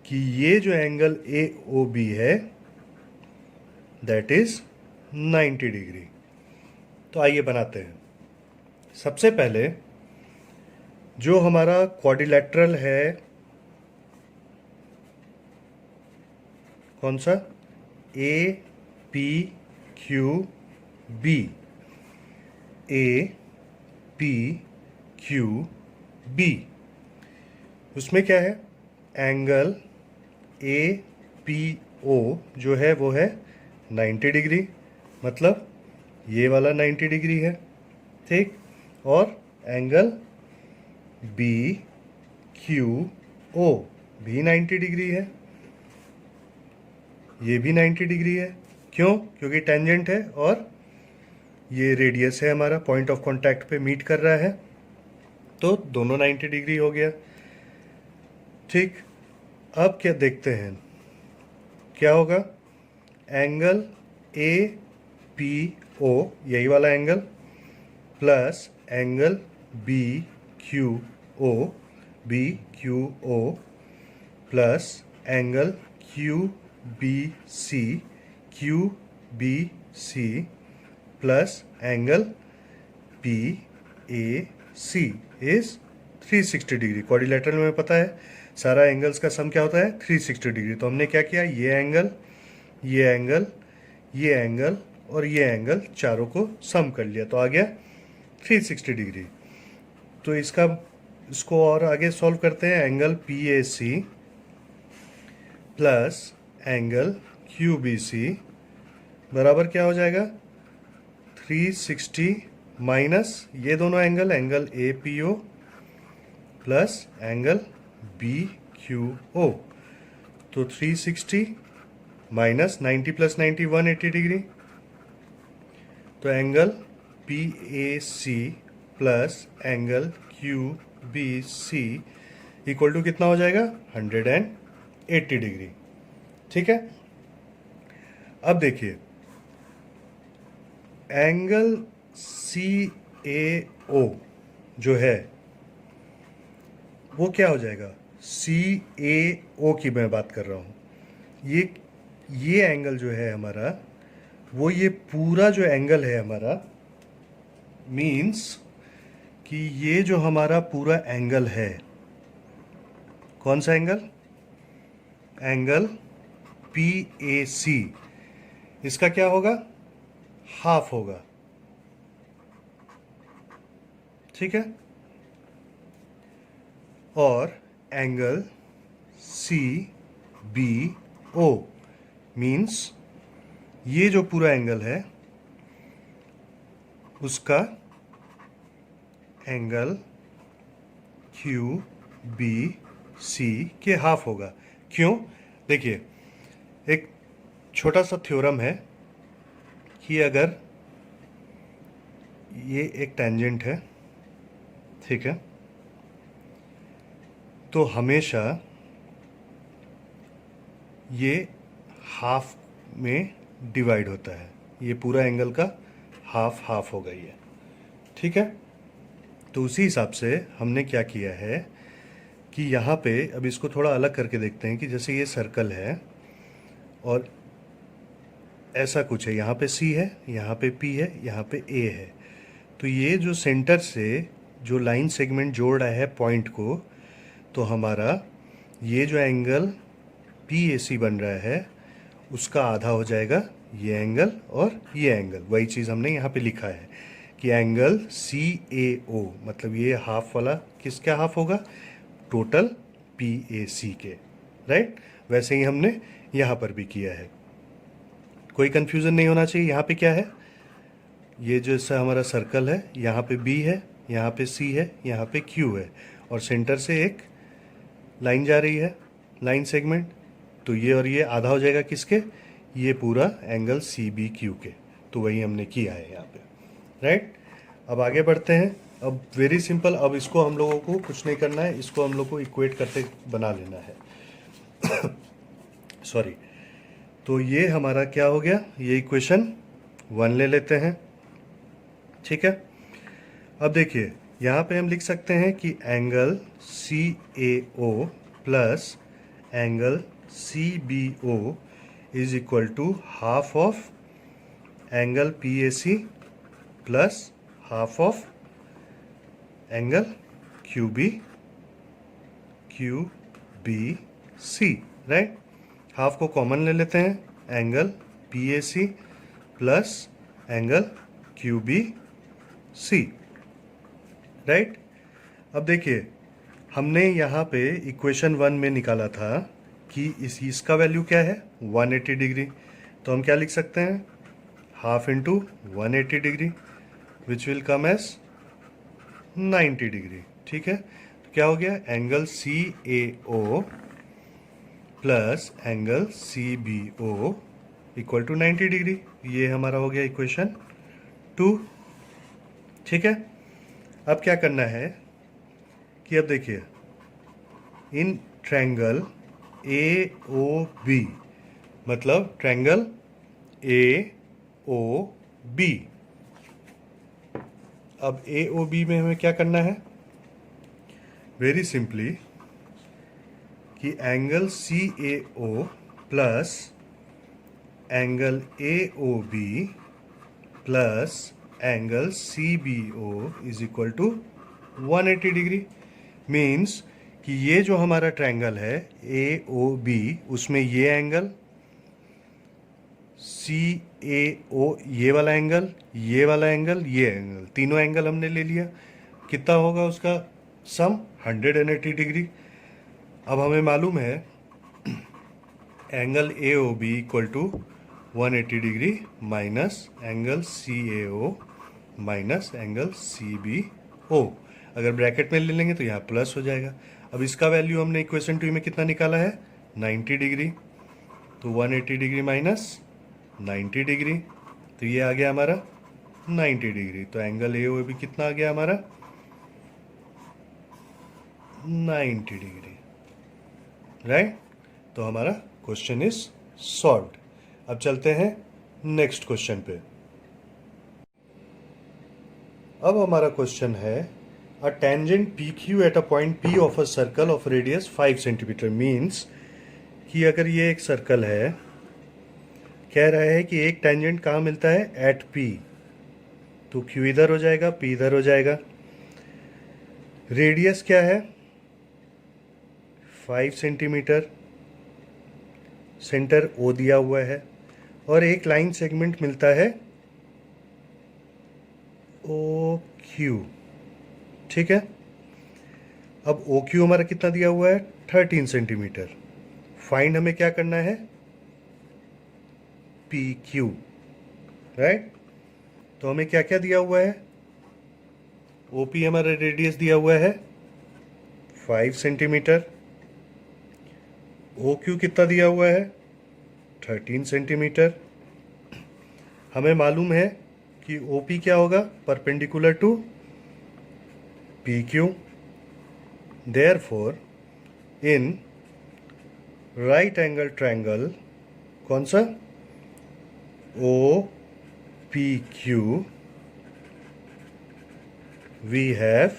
कि ये जो एंगल ए ओ बी है दैट इज 90 डिग्री। तो आइए बनाते हैं। सबसे पहले जो हमारा क्वाड्रिलेटरल है कौन सा, A P Q B, A P Q B, उसमें क्या है एंगल ए पी ओ जो है वो है 90 डिग्री, मतलब ये वाला 90 डिग्री है, ठीक। और एंगल बी क्यू ओ भी 90 डिग्री है, ये भी 90 डिग्री है। क्यों? क्योंकि टेंजेंट है और ये रेडियस है हमारा, पॉइंट ऑफ कांटेक्ट पे मीट कर रहा है, तो दोनों 90 डिग्री हो गया, ठीक। अब क्या देखते हैं क्या होगा। एंगल ए पी ओ, यही वाला angle, plus angle B Q O plus angle Q B C plus angle P A C is 360 degree. Quadrilateral में पता है सारा एंगल्स का सम क्या होता है, 360 डिग्री। तो हमने क्या किया, ये एंगल और ये एंगल चारों को सम कर लिया, तो आ गया 360 डिग्री। तो इसको और आगे सॉल्व करते हैं। Angle P A C plus angle Q B C बराबर क्या हो जाएगा, 360 माइनस ये दोनों angle, angle A P O plus angle B Q O. तो 360 माइनस 90 प्लस 90 180 डिग्री। तो angle P A C plus angle Q B C equal to कितना हो जाएगा, 180 डिग्री, ठीक है। अब देखिए एंगल सी ए ओ जो है वो क्या हो जाएगा, सी ए ओ की मैं बात कर रहा हूँ। ये एंगल जो है हमारा, वो ये पूरा जो एंगल है हमारा, मीन्स कि ये जो हमारा पूरा एंगल है, कौन सा angle, angle P A C, इसका क्या होगा, हाफ होगा, ठीक है। और angle C B O means ये जो पूरा एंगल है उसका एंगल क्यू बी सी के हाफ होगा। क्यों? देखिए एक छोटा सा थ्योरम है कि अगर ये एक टेंजेंट है, ठीक है, तो हमेशा ये हाफ में डिवाइड होता है, ये पूरा एंगल का हाफ होगा ये, ठीक है। तो उसी हिसाब से हमने क्या किया है कि यहाँ पे, अब इसको थोड़ा अलग करके देखते हैं कि जैसे ये सर्कल है और ऐसा कुछ है, यहाँ पे सी है, यहाँ पे पी है, यहाँ पे ए है, तो ये जो सेंटर से जो लाइन सेगमेंट जोड़ रहा है पॉइंट को, तो हमारा ये जो एंगल पी ए सी बन रहा है उसका आधा हो जाएगा ये एंगल और ये एंगल। वही चीज़ हमने यहाँ पे लिखा है कि एंगल सी ए ओ, मतलब ये हाफ वाला किसका हाफ होगा, टोटल पी ए सी के, राइट। वैसे ही हमने यहाँ पर भी किया है, कोई कंफ्यूजन नहीं होना चाहिए। यहाँ पे क्या है, ये जैसा हमारा सर्कल है, यहाँ पे बी है, यहाँ पे सी है, यहाँ पे क्यू है, और सेंटर से एक लाइन जा रही है, लाइन सेगमेंट, तो ये और ये आधा हो जाएगा किसके, ये पूरा एंगल सी बी क्यू के। तो वही हमने किया है यहाँ पे, राइट। अब आगे बढ़ते हैं। अब वेरी सिंपल, अब इसको हम लोगों को कुछ नहीं करना है, इसको हम लोग को इक्वेट करते बना लेना है सॉरी। तो ये हमारा क्या हो गया, ये इक्वेशन 1 ले लेते हैं, ठीक है। अब देखिए यहाँ पे हम लिख सकते हैं कि angle C A O plus angle C B O is equal to half of angle P A C plus half of angle Q B C, right. Half को कॉमन ले लेते हैं, angle P A C plus angle Q B C, right. अब देखिए हमने यहाँ पे equation 1 में निकाला था कि इसका वैल्यू क्या है 180 डिग्री, तो हम क्या लिख सकते हैं half into 180 degree which will come as 90 degree. ठीक है, तो क्या हो गया angle C A O plus angle C B O equal to 90 degree. ये हमारा हो गया इक्वेशन 2। ठीक है, अब क्या करना है कि अब देखिए in triangle A O B, मतलब ट्रायंगल ए ओ बी, अब ए ओ बी में हमें क्या करना है वेरी सिंपली कि angle C A O plus angle A O B plus angle C B O is equal to 180 degree. Means कि ये जो हमारा ट्रायंगल है ए ओ बी, उसमें ये एंगल सी ए ओ, ये वाला एंगल, ये वाला एंगल, ये एंगल, तीनों एंगल हमने ले लिया। कितना होगा उसका सम 180 डिग्री। अब हमें मालूम है angle A O B equal to 180 degree minus angle C A O minus angle C B O. अगर ब्रैकेट में ले लेंगे तो यहाँ प्लस हो जाएगा। अब इसका वैल्यू हमने इक्वेशन 2 में कितना निकाला है 90 डिग्री, तो 180 डिग्री माइनस 90 डिग्री, तो ये आ गया हमारा 90 डिग्री। तो एंगल ए ओ बी कितना आ गया हमारा 90 डिग्री, राइट। तो हमारा क्वेश्चन इज सॉल्व्ड। अब चलते हैं नेक्स्ट क्वेश्चन पे। अब हमारा क्वेश्चन है a tangent P Q at a point P of a circle of radius 5 centimetre. Means कि अगर ये एक सर्कल है, कह रहा है कि एक टेंजेंट कहाँ मिलता है एट पी, तो क्यू इधर हो जाएगा पी इधर हो जाएगा। रेडियस क्या है 5 सेंटीमीटर, सेंटर ओ दिया हुआ है और एक लाइन सेगमेंट मिलता है ओ क्यू। ठीक है, अब ओ क्यू हमारा कितना दिया हुआ है 13 सेंटीमीटर। फाइंड हमें क्या करना है पी क्यू, राइट। तो हमें क्या क्या दिया हुआ है ओ पी हमारा रेडियस दिया हुआ है 5 सेंटीमीटर, ओ क्यू कितना दिया हुआ है 13 सेंटीमीटर। हमें मालूम है कि ओ पी क्या होगा perpendicular to P Q. Therefore in right angle triangle कौन सा O P Q we have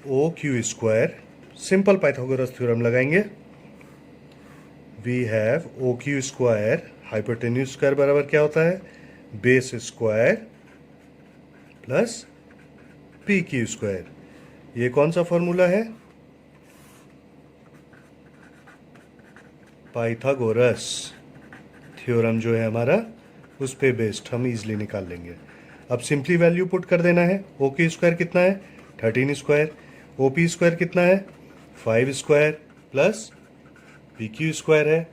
O Q square, simple Pythagoras theorem लगाएंगे, we have O Q square hypotenuse square बराबर क्या होता है base square plus P Q square. ये कौन सा फॉर्मूला है पाइथागोरस थ्योरम जो है हमारा उस पे बेस्ड हम इजीली निकाल लेंगे। अब सिंपली वैल्यू पुट कर देना है। ओ क्यू स्क्वायर कितना है 13 स्क्वायर, ओ पी स्क्वायर कितना है 5 square plus P Q square है,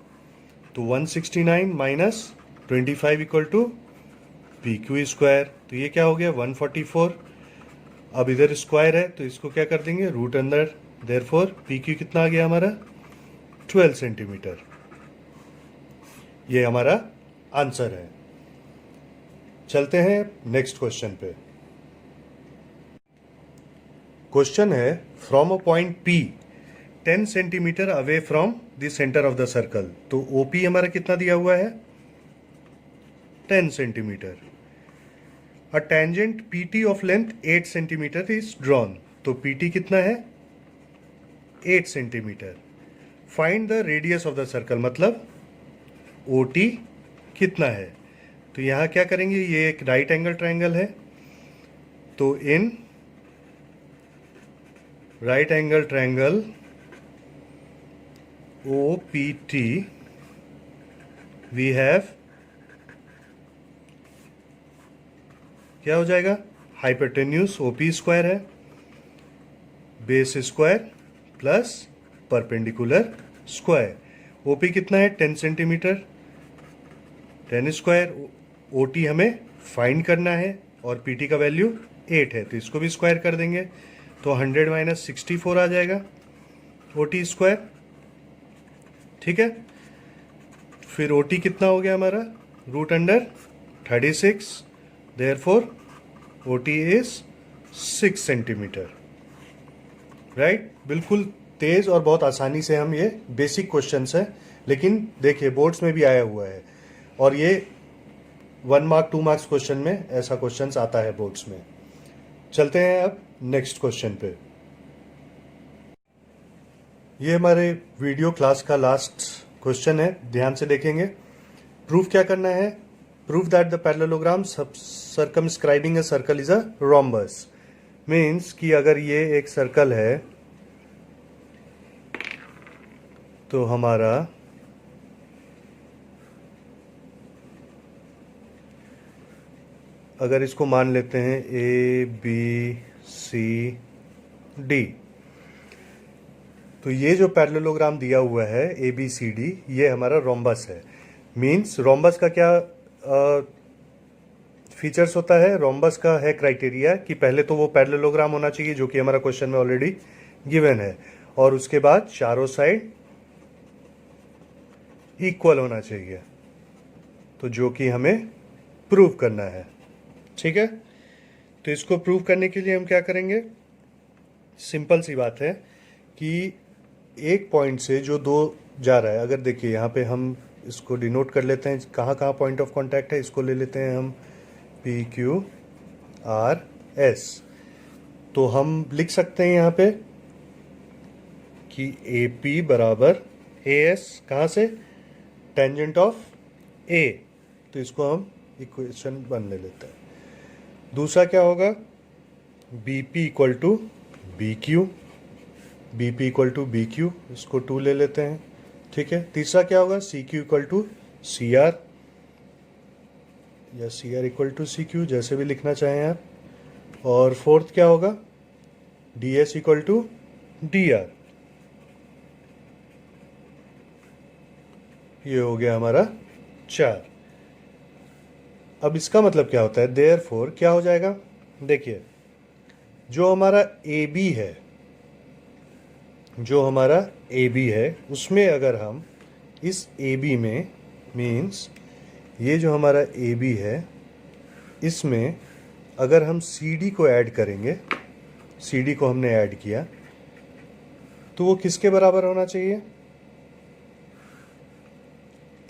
तो 169 minus 25 equal to P Q square, तो ये क्या हो गया 144। अब इधर स्क्वायर है तो इसको क्या कर देंगे रूट अंदर, देयरफॉर पी क्यू कितना आ गया हमारा 12 सेंटीमीटर। ये हमारा आंसर है। चलते हैं नेक्स्ट क्वेश्चन पे। क्वेश्चन है from a point P 10 centimetre away from the centre of the circle. तो ओपी हमारा कितना दिया हुआ है 10 centimetre. A tangent PT of length 8 centimetre is drawn. तो पीटी कितना है 8 centimetre. Find the radius of the circle, मतलब ओटी कितना है। तो यहाँ क्या करेंगे, ये एक राइट एंगल ट्रायंगल है, तो in right angle triangle O P T we have क्या हो जाएगा हाइपोटेन्यूज ओपी स्क्वायर है base square plus perpendicular square. OP कितना है 10 सेंटीमीटर, 10 स्क्वायर। ओटी हमें फाइंड करना है और पीटी का वैल्यू 8 है, तो इसको भी स्क्वायर कर देंगे तो 100 माइनस 64 आ जाएगा ओटी स्क्वायर। ठीक है, फिर ओटी कितना हो गया हमारा, root under 36, therefore OT is 6 centimetre. Right, बिल्कुल तेज और बहुत आसानी से हम, ये बेसिक क्वेश्चंस है, लेकिन देखिए बोर्ड्स में भी आया हुआ है और ये 1 मार्क 2 मार्क्स क्वेश्चन में ऐसा क्वेश्चंस आता है बोर्ड्स में। चलते हैं अब नेक्स्ट क्वेश्चन पे। ये हमारे वीडियो क्लास का लास्ट क्वेश्चन है, ध्यान से देखेंगे। प्रूफ क्या करना है, proof that the parallelogram circumscribing a circle is a rhombus. Means कि अगर ये एक सर्कल है तो हमारा अगर इसको मान लेते हैं ए बी सी डी, तो ये जो पैरेललोग्राम दिया हुआ है ए बी सी डी, ये हमारा रोम्बस है। मीन्स रोम्बस का क्या फीचर्स होता है, रोम्बस का है क्राइटेरिया कि पहले तो वो पैरेललोग्राम होना चाहिए जो कि हमारा क्वेश्चन में ऑलरेडी गिवन है, और उसके बाद चारों साइड इक्वल होना चाहिए, तो जो कि हमें प्रूव करना है। ठीक है, तो इसको प्रूव करने के लिए हम क्या करेंगे, सिंपल सी बात है कि एक पॉइंट से जो दो जा रहा है, अगर देखिए यहाँ पे हम इसको डिनोट कर लेते हैं, कहाँ कहाँ पॉइंट ऑफ कांटेक्ट है, इसको ले लेते हैं हम पी क्यू आर एस। तो हम लिख सकते हैं यहाँ पे कि ए पी बराबर ए एस, कहाँ से, टेंजेंट ऑफ ए, तो इसको हम इक्वेशन 1 ले लेते हैं। दूसरा क्या होगा, B P equal to B Q, B P equal to B Q, इसको 2 ले लेते हैं। ठीक है, तीसरा क्या होगा, C Q equal to C R, या C R equal to C Q, जैसे भी लिखना चाहें आप। और फोर्थ क्या होगा, D S equal to D R. ये हो गया हमारा 4। अब इसका मतलब क्या होता है, देयरफॉर क्या हो जाएगा, देखिए जो हमारा ए बी है, जो हमारा ए बी है उसमें अगर हम इस ए बी में, मीन्स ये जो हमारा ए बी है, इसमें अगर हम सी डी को ऐड करेंगे, सी डी को हमने ऐड किया, तो वो किसके बराबर होना चाहिए,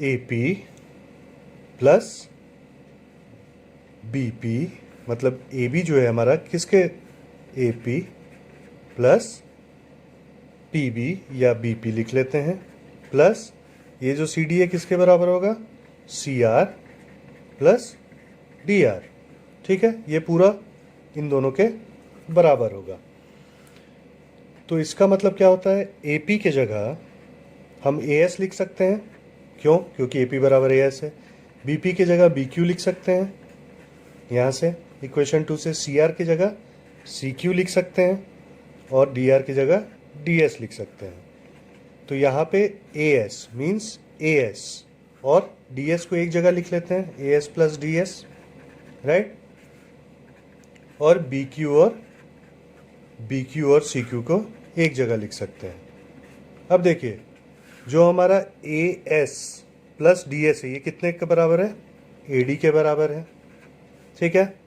A P plus B P, मतलब ए बी जो है हमारा किसके, A P plus P B या बी पी लिख लेते हैं, प्लस ये जो सी डी है किसके बराबर होगा, C R plus D R. ठीक है, ये पूरा इन दोनों के बराबर होगा। तो इसका मतलब क्या होता है, ए पी के जगह हम ए एस लिख सकते हैं, क्यों, क्योंकि ए पी बराबर ए एस है। बी पी की जगह बी क्यू लिख सकते हैं, यहाँ से इक्वेशन 2 से सी आर की जगह सी क्यू लिख सकते हैं, और डी आर की जगह डी एस लिख सकते हैं। तो यहाँ पे A S means A S और डी एस को एक जगह लिख लेते हैं, A S plus D S, right, और बी क्यू और सी क्यू को एक जगह लिख सकते हैं। अब देखिए जो हमारा A S plus D S है, ये कितने के बराबर है, ए डी के बराबर है। ठीक है,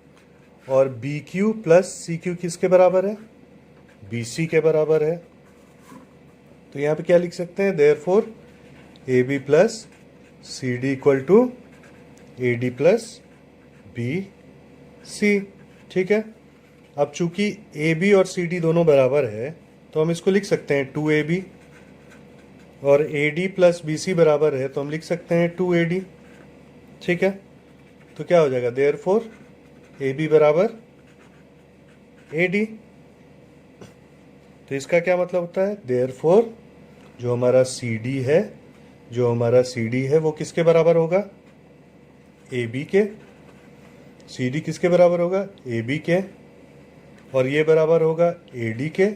और B Q plus C Q किसके बराबर है, बी सी के बराबर है। तो यहाँ पे क्या लिख सकते हैं, therefore A B plus C D equal to A D plus B C. ठीक है, अब चूंकि ए बी और सी डी दोनों बराबर है तो हम इसको लिख सकते हैं 2ab, और A D plus B C बराबर है तो हम लिख सकते हैं 2ad। ठीक है, तो क्या हो जाएगा, देयरफॉर ए बी बराबर ए डी। तो इसका क्या मतलब होता है, देयरफॉर जो हमारा सी डी है, जो हमारा सी डी है वो किसके बराबर होगा, ए बी के। सी डी किसके बराबर होगा, ए बी के, और ये बराबर होगा ए डी के,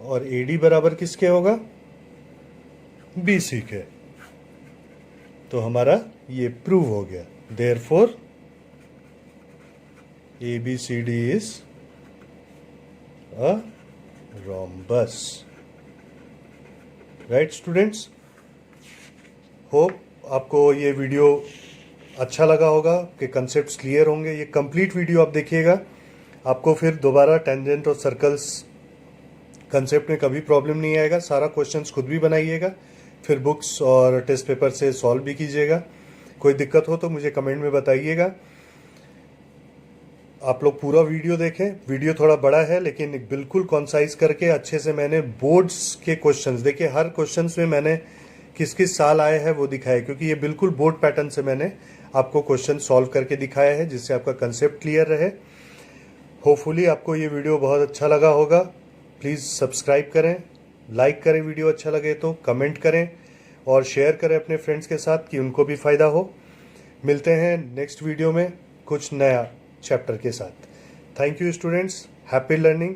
और ए डी बराबर किसके होगा, बी सीखे। तो हमारा ये प्रूव हो गया। Therefore ABCD is a rhombus। Right students, hope आपको ये वीडियो अच्छा लगा होगा, कि कंसेप्ट्स क्लियर होंगे। ये कंप्लीट वीडियो आप देखिएगा, आपको फिर दोबारा टेंजेंट और सर्कल्स कंसेप्ट में कभी प्रॉब्लम नहीं आएगा। सारा क्वेश्चंस खुद भी बनाइएगा, फिर बुक्स और टेस्ट पेपर से सॉल्व भी कीजिएगा। कोई दिक्कत हो तो मुझे कमेंट में बताइएगा। आप लोग पूरा वीडियो देखें। वीडियो थोड़ा बड़ा है लेकिन बिल्कुल कॉन्साइज करके अच्छे से मैंने बोर्ड्स के क्वेश्चंस, देखिए हर क्वेश्चंस में मैंने किस किस साल आए हैं वो दिखाया, क्योंकि ये बिल्कुल बोर्ड पैटर्न से मैंने आपको क्वेश्चन सॉल्व करके दिखाया है, जिससे आपका कंसेप्ट क्लियर रहे। होपफुली आपको ये वीडियो बहुत अच्छा लगा होगा। प्लीज़ सब्सक्राइब करें, लाइक करें, वीडियो अच्छा लगे तो कमेंट करें और शेयर करें अपने फ्रेंड्स के साथ कि उनको भी फ़ायदा हो। मिलते हैं नेक्स्ट वीडियो में कुछ नया चैप्टर के साथ। Thank you students, happy learning.